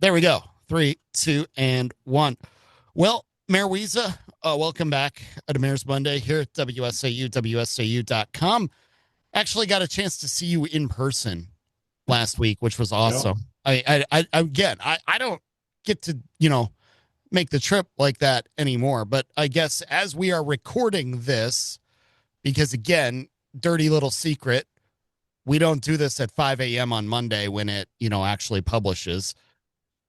There we go. Three, two, and one. Well, Mayor Wiza, welcome back to Mayor's Monday here at WSAU.com. Actually got a chance to see you in person last week, which was Yeah. awesome. I don't get to, make the trip like that anymore. But I guess as we are recording this, because again, dirty little secret, we don't do this at 5 a.m. on Monday when it, actually publishes.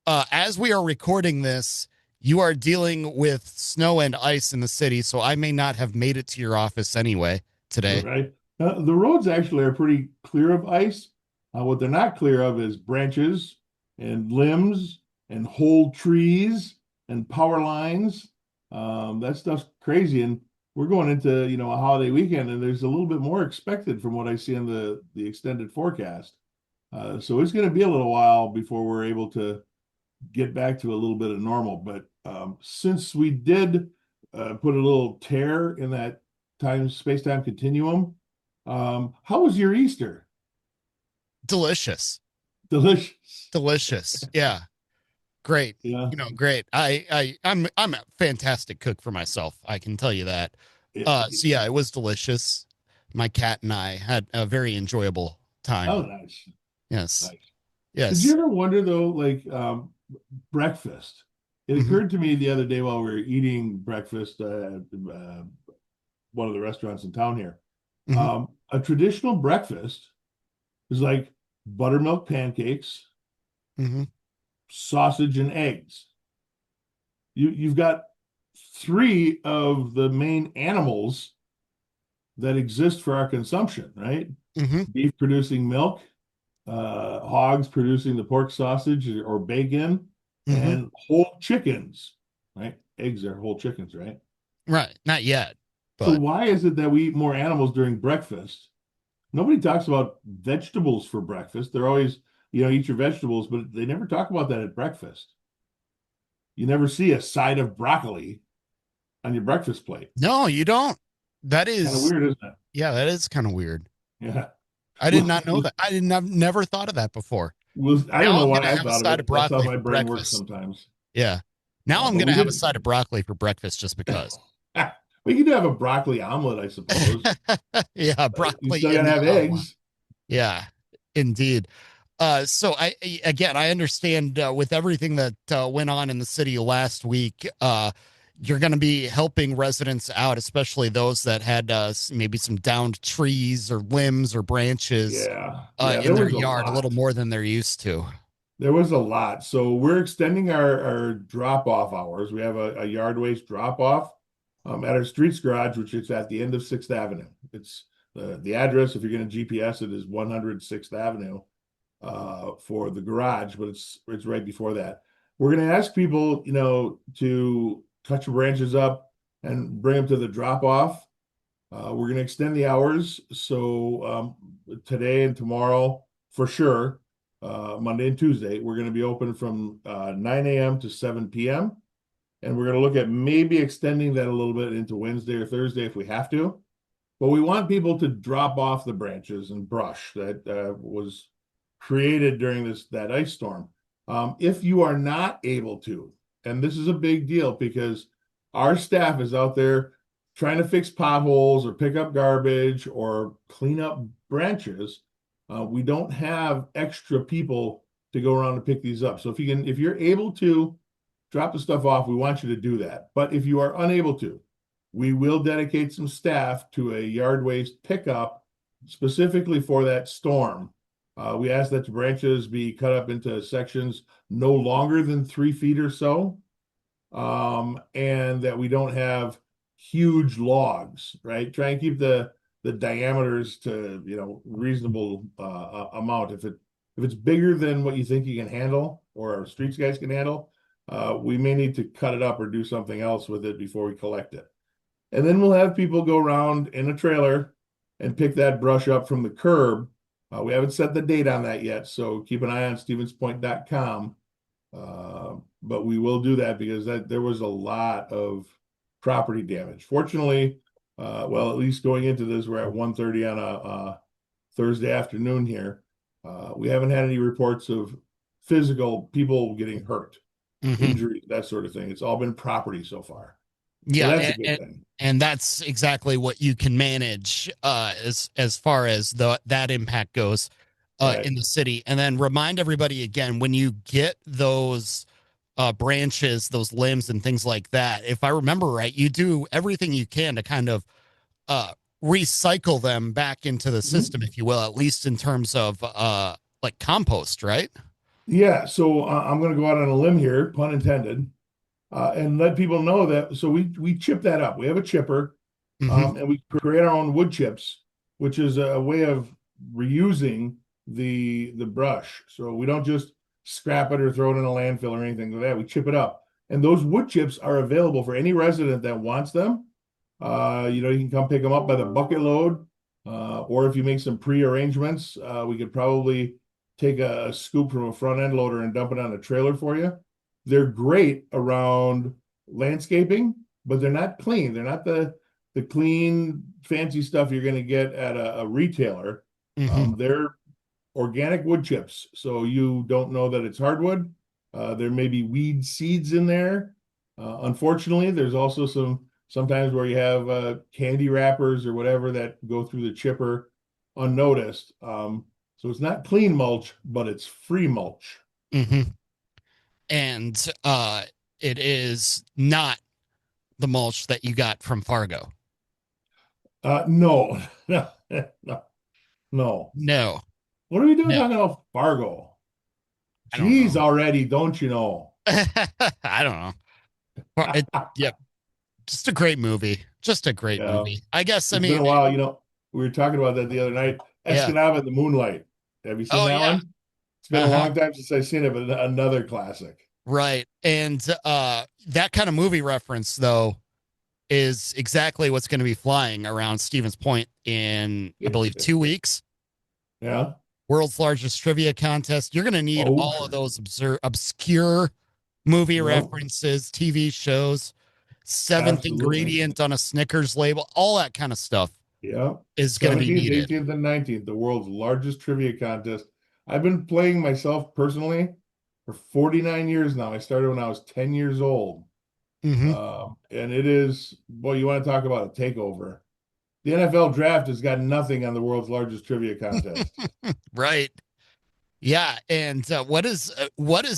As we are recording this, you are dealing with snow and ice in the city, so I may not have made it to your office anyway today. Right. The roads actually are pretty clear of ice. What they're not clear of is branches and limbs and whole trees and power lines. That stuff's crazy. And we're going into, a holiday weekend, and there's a little bit more expected from what I see in the extended forecast. So it's going to be a little while before we're able to get back to a little bit of normal. But since we did put a little tear in that space-time continuum, how was your Easter? Delicious. Delicious. Delicious. Yeah. Great. Yeah. Great. I'm a fantastic cook for myself. I can tell you that. It- So yeah, it was delicious. My cat and I had a very enjoyable oh, time. nice. Yes. Nice. Did you Yes. ever wonder though, like breakfast? It Hmm. occurred to me the other day while we were eating breakfast at one of the restaurants in town here. Hmm. A traditional breakfast is like buttermilk pancakes, Hmm. sausage, and eggs. You've got three of the main animals that exist for our consumption, right? Hmm. Beef producing milk, hogs producing the pork sausage or bacon, Hmm. and whole chickens, right? Eggs are whole chickens, right? Right. Not yet, So but why is it that we eat more animals during breakfast? Nobody talks about vegetables for breakfast. They're always, eat your vegetables, but they never talk about that at breakfast. You never see a side of broccoli on your breakfast plate. no, you don't. That Kind of is, weird, isn't it? yeah, that is kind of weird. Yeah. I did Well, not know that. I didn't have never thought of that before. I don't Now know I'm why gonna I have a thought of side of it. That's how broccoli my for brain works breakfast. sometimes. Yeah. Now I'm But gonna we have a did. side of broccoli for breakfast just because. We could have a broccoli omelet, I suppose. Yeah, You broccoli still in gotta the have omelet. eggs. Yeah, indeed. So again, I understand with everything that went on in the city last week, you're going to be helping residents out, especially those that had maybe some downed trees or limbs or branches Yeah. Yeah, in there their was a yard a little lot. more than they're used to. There was a lot. So we're extending our drop-off hours. We have a yard waste drop-off at our streets garage, which is at the end of 6th Avenue. It's the address, if you're going to GPS it, is 100 6th Avenue for the garage, but it's right before that. We're going to ask people, to cut your branches up and bring them to the drop-off. We're going to extend the hours. So today and tomorrow, for sure, Monday and Tuesday, we're going to be open from 9 a.m. to 7 p.m. And we're going to look at maybe extending that a little bit into Wednesday or Thursday if we have to. But we want people to drop off the branches and brush that was created during that ice storm. If you are not able to, and this is a big deal because our staff is out there trying to fix potholes or pick up garbage or clean up branches. We don't have extra people to go around and pick these up. So if you're able to drop the stuff off, we want you to do that. But if you are unable to, we will dedicate some staff to a yard waste pickup specifically for that storm. We ask that the branches be cut up into sections no longer than 3 feet or so, and that we don't have huge logs, right? Try and keep the diameters to reasonable amount. If it's bigger than what you think you can handle or our streets guys can handle, we may need to cut it up or do something else with it before we collect it. And then we'll have people go around in a trailer and pick that brush up from the curb. We haven't set the date on that yet, so keep an eye on stevenspoint.com. But we will do that because there was a lot of property damage. Fortunately, well, at least going into this, we're at 1:30 on a Thursday afternoon here. We haven't had any reports of physical, people getting hurt, Hmm. injuries, that sort of thing. It's all been property so far. So Yeah, that's a good thing. and that's exactly what you can manage as far as that impact goes Right. in the city. And then remind everybody again when you get those branches, those limbs, and things like that. If I remember right, you do everything you can to kind of uh, recycle them back into the Mhm. system, if you will, at least in terms of like compost, right? Yeah. So I'm going to go out on a limb here, pun intended, and let people know that. So we chip that up. We have a chipper, Hmm. and we create our own wood chips, which is a way of reusing the brush. So we don't just scrap it or throw it in a landfill or anything like that. We chip it up, and those wood chips are available for any resident that wants them. You can come pick them up by the bucket load, or if you make some pre-arrangements, we could probably take a scoop from a front end loader and dump it on a trailer for you. They're great around landscaping, but they're not clean. They're not the clean, fancy stuff you're going to get at a retailer. Hmm. They're organic wood chips, so you don't know that it's hardwood. There may be weed seeds in there. Unfortunately, there's also sometimes where you have candy wrappers or whatever that go through the chipper unnoticed. So it's not clean mulch, but it's free mulch. Hmm. And it is not the mulch that you got from Fargo. No, no, no, no. No, What are we doing no, talking about Fargo? I don't Geez, know. already, don't you know? I don't know. It, yep, just a great movie. Just a great Yeah, movie. I guess. I it's been mean, a while. We were talking about that the other night. yeah. Escanaba in the Moonlight. Have you seen Oh that yeah. one? It's been a Uh-huh. long time since I've seen it, but another classic. Right. And that kind of movie reference though is exactly what's going to be flying around Stevens Point in I believe 2 weeks. Yeah. World's largest trivia contest. You're going to need Oh, all of sure. those obscure movie Yep. references, TV shows, seventh Absolutely. ingredient on a Snickers label, all that kind of stuff Yeah. is going to be 17th, needed. 18th, and 19th, the world's largest trivia contest. I've been playing myself personally for 49 years now. I started when I was 10 years old. Hmm. And it is, boy, you want to talk about a takeover. The NFL draft has got nothing on the world's largest trivia contest. Right. Yeah. And what does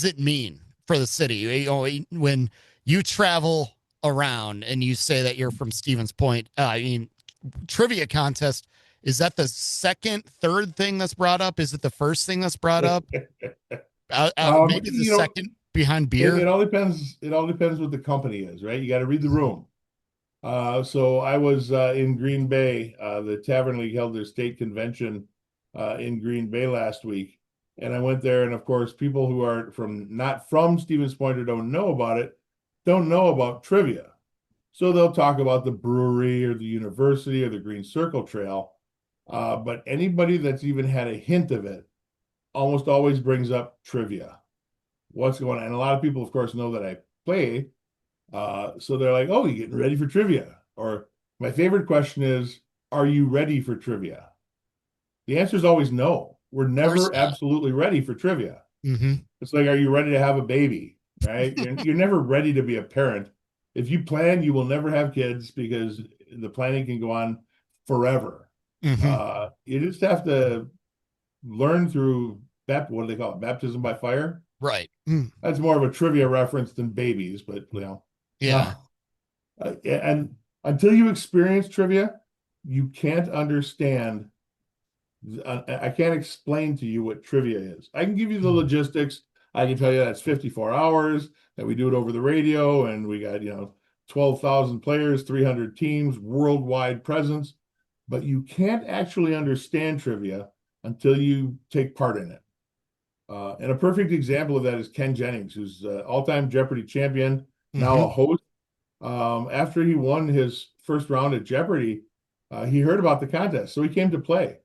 it mean for the city? You know, when you travel around and you say that you're from Stevens Point, I mean, trivia contest. Is that the second, third thing that's brought up? Is it the first thing that's brought up? Um, Maybe the you know, second behind it beer. all depends. It all depends what the company is, right? You got to read the room. So I was in Green Bay. The Tavern League held their state convention in Green Bay last week, and I went there. And of course, people who are not from Stevens Point or don't know about it don't know about trivia. So they'll talk about the brewery or the university or the Green Circle Trail. But anybody that's even had a hint of it almost always brings up trivia. What's going on? And a lot of people, of course, know that I play. So they're like, oh, you getting ready for trivia? Or my favorite question is, are you ready for trivia? The answer is always no. We're Of course never not. absolutely ready for trivia. Hmm. It's like, are you ready to have a baby? Right? You're never ready to be a parent. If you plan, you will never have kids because the planning can go on forever. Hmm. You just have to learn through what do they call it? Baptism by fire. Right. Mm. That's more of a trivia reference than babies, but Yeah. uh, and until you experience trivia, you can't understand. I can't explain to you what trivia is. I can give you the Mm. logistics. I can tell you that's 54 hours, that we do it over the radio, and we got, 12,000 players, 300 teams, worldwide presence. But you can't actually understand trivia until you take part in it. And a perfect example of that is Ken Jennings, who's all-time Jeopardy champion, now a Hmm. host. After he won his first round at Jeopardy, he heard about the contest, so he came to play.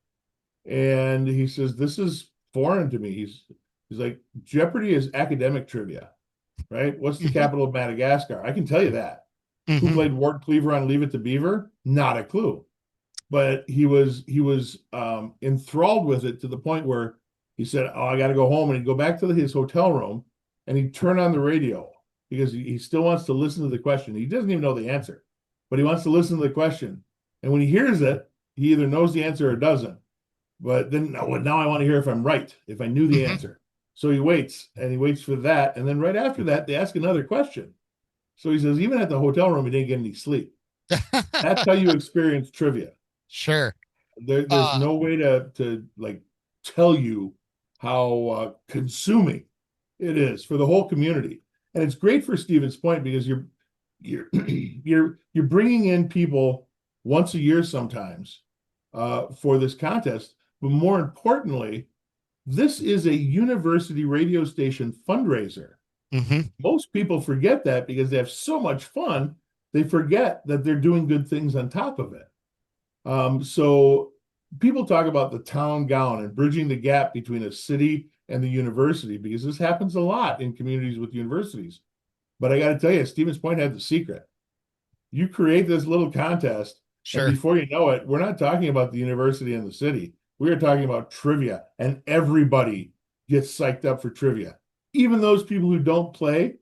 And he says, "This is foreign to me." He's like, "Jeopardy is academic trivia, right? What's the Hmm. capital of Madagascar? I can tell you that. Who Hmm. played Ward Cleaver on Leave It to Beaver? Not a clue." But he was enthralled with it to the point where He said, "Oh, I got to go home," and he'd go back to his hotel room and he'd turn on the radio because he still wants to listen to the question. He doesn't even know the answer, but he wants to listen to the question. And when he hears it, he either knows the answer or doesn't. But then now I want to hear if I'm right, if I knew the Hmm. answer. So he waits and he waits for that. And then right after that, they ask another question. So he says, even at the hotel room, he didn't get any sleep. That's how you experience trivia. Sure. There's Uh, no way to like tell you how consuming it is for the whole community, and it's great for Stevens Point because you're you're bringing in people once a year sometimes for this contest, but more importantly, this is a university radio station fundraiser. mhm. Most people forget that because they have so much fun, they forget that they're doing good things on top of it. So people talk about the town gown and bridging the gap between a city and the university because this happens a lot in communities with universities. But I got to tell you, Stevens Point had the secret. You create this little contest, and Sure. before you know it, we're not talking about the university and the city. We are talking about trivia, and everybody gets psyched up for trivia. Even those people who don't play,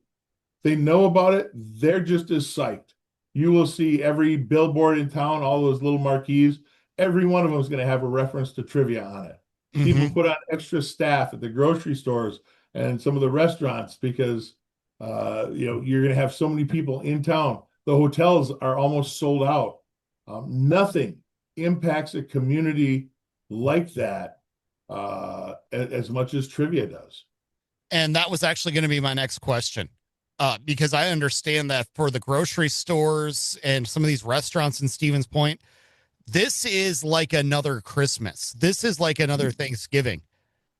they know about it. They're just as psyched. You will see every billboard in town, all those little marquees. Every one of them is going to have a reference to trivia on it. People Hmm. put on extra staff at the grocery stores and some of the restaurants because you're going to have so many people in town. The hotels are almost sold out. Nothing impacts a community like that as much as trivia does. And that was actually going to be my next question. Because I understand that for the grocery stores and some of these restaurants in Stevens Point, this is like another Christmas. This is like another Thanksgiving.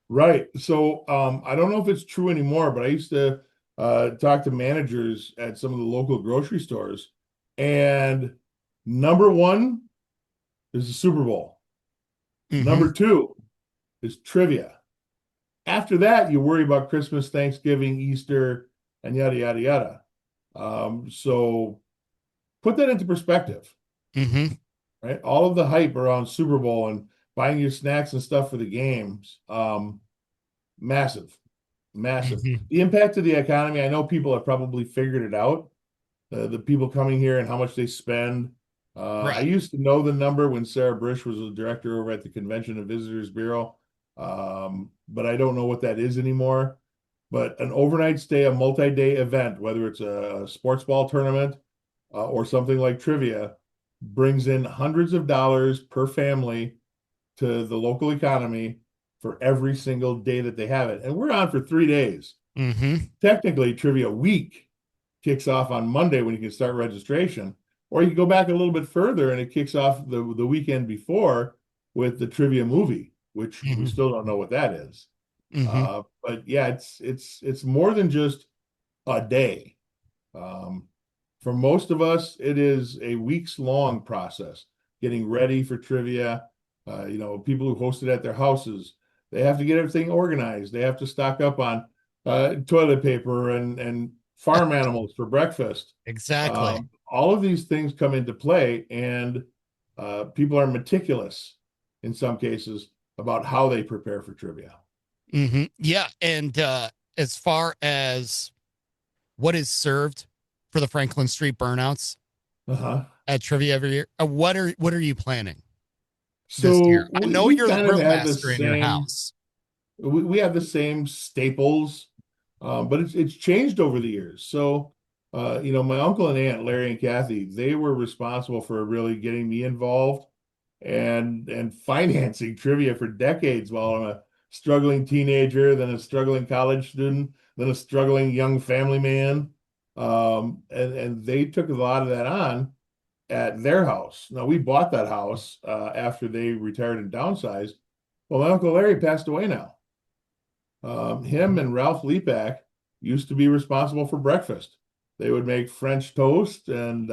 Right. So I don't know if it's true anymore, but I used to talk to managers at some of the local grocery stores, and number one is the Super Bowl. Hmm. Number two is trivia. After that, you worry about Christmas, Thanksgiving, Easter, and yada yada yada. So put that into perspective, Hmm. right? All of the hype around Super Bowl and buying your snacks and stuff for the games, massive. Massive. Hmm. The impact of the economy, I know people have probably figured it out. The people coming here and how much they spend. I Right. used to know the number when Sarah Brish was a director over at the Convention and Visitors Bureau, but I don't know what that is anymore. But an overnight stay, a multi-day event, whether it's a sports ball tournament or something like trivia, brings in hundreds of dollars per family to the local economy for every single day that they have it. And we're on for 3 days. Hmm. Technically, Trivia Week kicks off on Monday when you can start registration, or you can go back a little bit further and it kicks off the weekend before with the trivia movie, which we Hmm. still don't know what that is. Hmm. But yeah, it's more than just a day. Um, for most of us, it is a weeks long process getting ready for trivia. People who host it at their houses, they have to get everything organized. They have to stock up on toilet paper and farm animals for breakfast. Exactly. All of these things come into play, and people are meticulous in some cases about how they prepare for trivia. Yeah. And as far as what is served for the Franklin Street burnouts Uh-huh. at trivia every year, what are you planning this year? So I we, know we you're the kind of grill have the master in your same house. we have the same staples, but it's changed over the years. So, my uncle and aunt, Larry and Kathy, they were responsible for really getting me involved and financing trivia for decades while I'm a struggling teenager, then a struggling college student, then a struggling young family man. And they took a lot of that on at their house. Now we bought that house after they retired and downsized. Well, my uncle Larry passed away now. Him Mhm. and Ralph Leapak used to be responsible for breakfast. They would make French toast and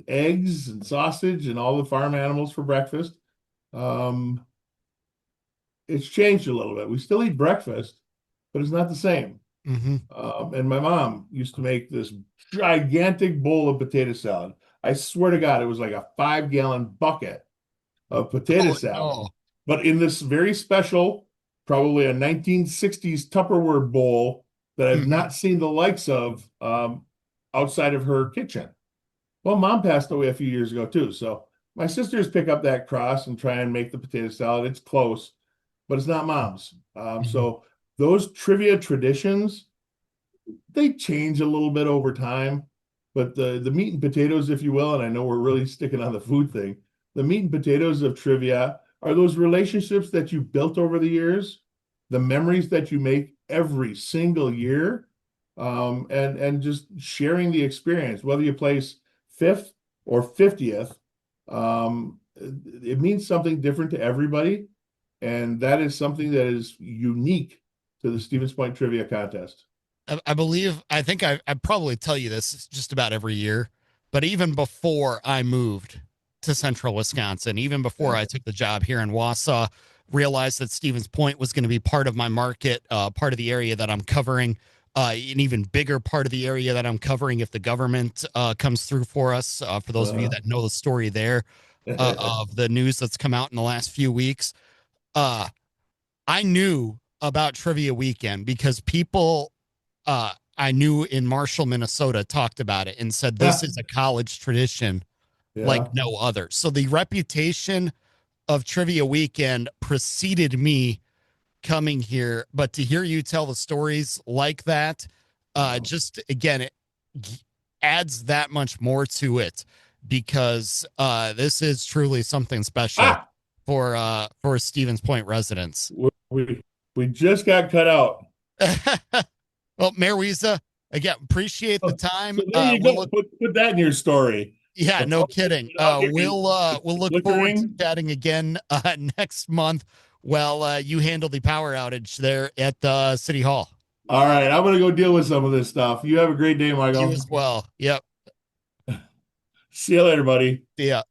eggs and sausage and all the farm animals for breakfast. Um, it's changed a little bit. We still eat breakfast, but it's not the same. Mhm. And my mom used to make this gigantic bowl of potato salad. I swear to God, it was like a 5 gallon bucket of potato Oh salad, no. but in this very special probably a 1960s Tupperware bowl that I've Mhm. not seen the likes of outside of her kitchen. Well, mom passed away a few years ago too. So my sisters pick up that cross and try and make the potato salad. It's close, but it's not mom's. Mhm. So those trivia traditions, they change a little bit over time, but the meat and potatoes, if you will, and I know we're really sticking on the food thing, the meat and potatoes of trivia are those relationships that you built over the years, the memories that you make every single year, and just sharing the experience, whether you place fifth or 50th, it means something different to everybody, and that is something that is unique to the Stevens Point Trivia Contest. I believe, I think I probably tell you this just about every year, but even before I moved to central Wisconsin, even before Yeah. I took the job here in Wausau, realized that Stevens Point was going to be part of my market, part of the area that I'm covering, an even bigger part of the area that I'm covering if the government comes through for us. For those of you Uh, that know the story there of the news that's come out in the last few weeks, uh, I knew about Trivia Weekend because people I knew in Marshall, Minnesota, talked about it and said this is a college tradition like yeah. no other. So the reputation of Trivia Weekend preceded me coming here, but to hear you tell the stories like that, Yeah. just again, it adds that much more to it because this is truly something special Ah, for Stevens Point residents. we we just got cut out. Well, Mayor Wiza, again, appreciate the So time. there you We'll go. look. Put that in your story. Yeah, The no phone gets kidding. cut out here and We'll it's look forward to flickering. chatting again next month. Well, you handle the power outage there at City Hall. All right, I'm gonna go deal with some of this stuff. You have a great day, You Michael. as well. Yep. See you later, buddy. Yeah.